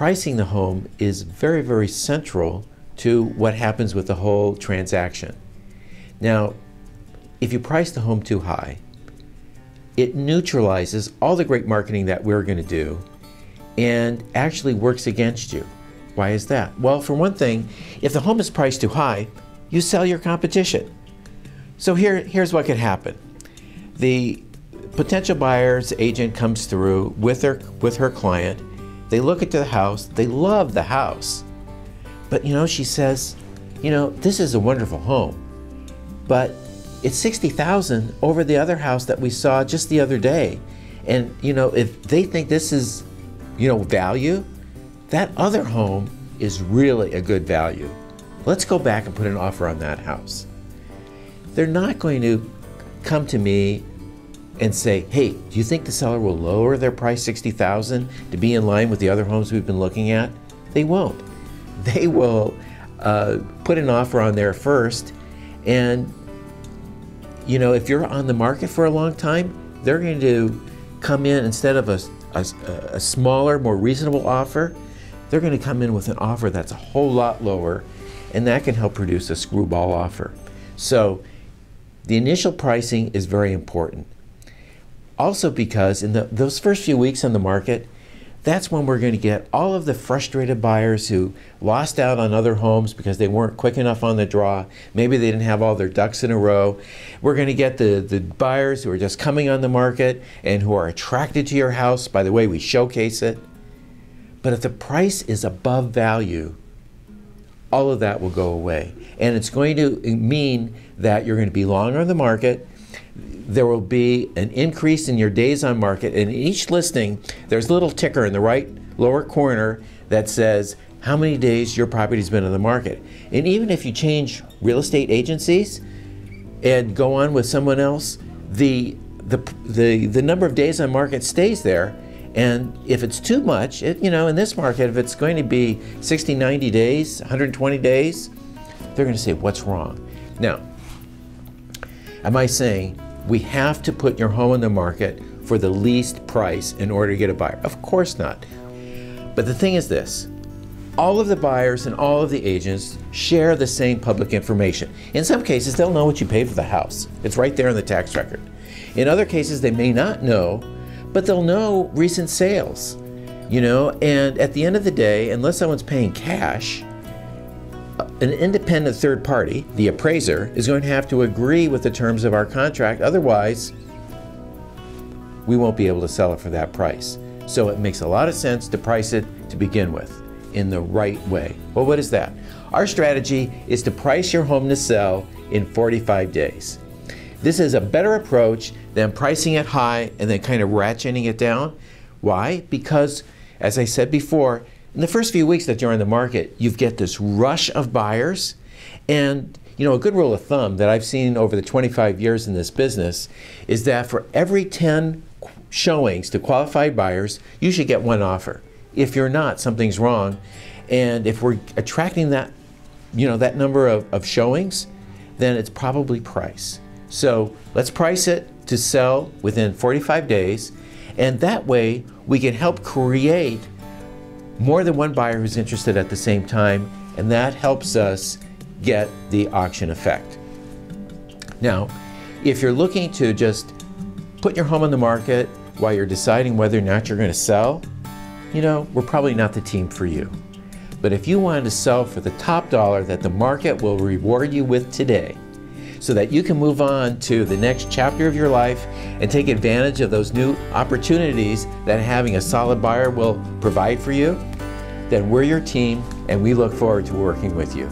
pricing the home is very, very central to what happens with the whole transaction. Now, if you price the home too high, it neutralizes all the great marketing that we're going to do and actually works against you. Why is that? Well, for one thing, if the home is priced too high, you sell your competition. So here's what could happen. The potential buyer's agent comes through with her client. They look at the house, they love the house. But she says, this is a wonderful home, but it's $60,000 over the other house that we saw just the other day. And if they think this is, value, that other home is really a good value. Let's go back and put an offer on that house. They're not going to come to me and say, hey, do you think the seller will lower their price $60,000 to be in line with the other homes we've been looking at? They won't. They will put an offer on there first, and if you're on the market for a long time, they're going to come in, instead of a smaller, more reasonable offer, they're going to come in with an offer that's a whole lot lower, and that can help produce a screwball offer. So the initial pricing is very important. Also because in those first few weeks on the market, that's when we're going to get all of the frustrated buyers who lost out on other homes because they weren't quick enough on the draw. Maybe they didn't have all their ducks in a row. We're going to get the buyers who are just coming on the market and who are attracted to your house by the way we showcase it. But if the price is above value, all of that will go away. And it's going to mean that you're going to be longer on the market. There will be an increase in your days on market. And in each listing, there's a little ticker in the right lower corner that says how many days your property's been on the market. And even if you change real estate agencies and go on with someone else, the number of days on market stays there. And if it's too much, in this market, if it's going to be 60, 90 days, 120 days, they're going to say, what's wrong? Now, am I saying we have to put your home on the market for the least price in order to get a buyer? Of course not. But the thing is this, all of the buyers and all of the agents share the same public information. In some cases, they'll know what you paid for the house. It's right there in the tax record. In other cases, they may not know, but they'll know recent sales, and at the end of the day, unless someone's paying cash, an independent third party, the appraiser, is going to have to agree with the terms of our contract. Otherwise, we won't be able to sell it for that price. So it makes a lot of sense to price it to begin with in the right way. Well, what is that? Our strategy is to price your home to sell in 45 days. This is a better approach than pricing it high and then kind of ratcheting it down. Why? Because, as I said before, in the first few weeks that you're on the market, you get this rush of buyers. And a good rule of thumb that I've seen over the 25 years in this business is that for every 10 showings to qualified buyers, you should get one offer. If you're not, something's wrong. And if we're attracting that, that number of showings, then it's probably price. So let's price it to sell within 45 days, and that way we can help create more than one buyer who's interested at the same time, and that helps us get the auction effect. Now, if you're looking to just put your home on the market while you're deciding whether or not you're going to sell, we're probably not the team for you. But if you wanted to sell for the top dollar that the market will reward you with today, so that you can move on to the next chapter of your life and take advantage of those new opportunities that having a solid buyer will provide for you, then we're your team and we look forward to working with you.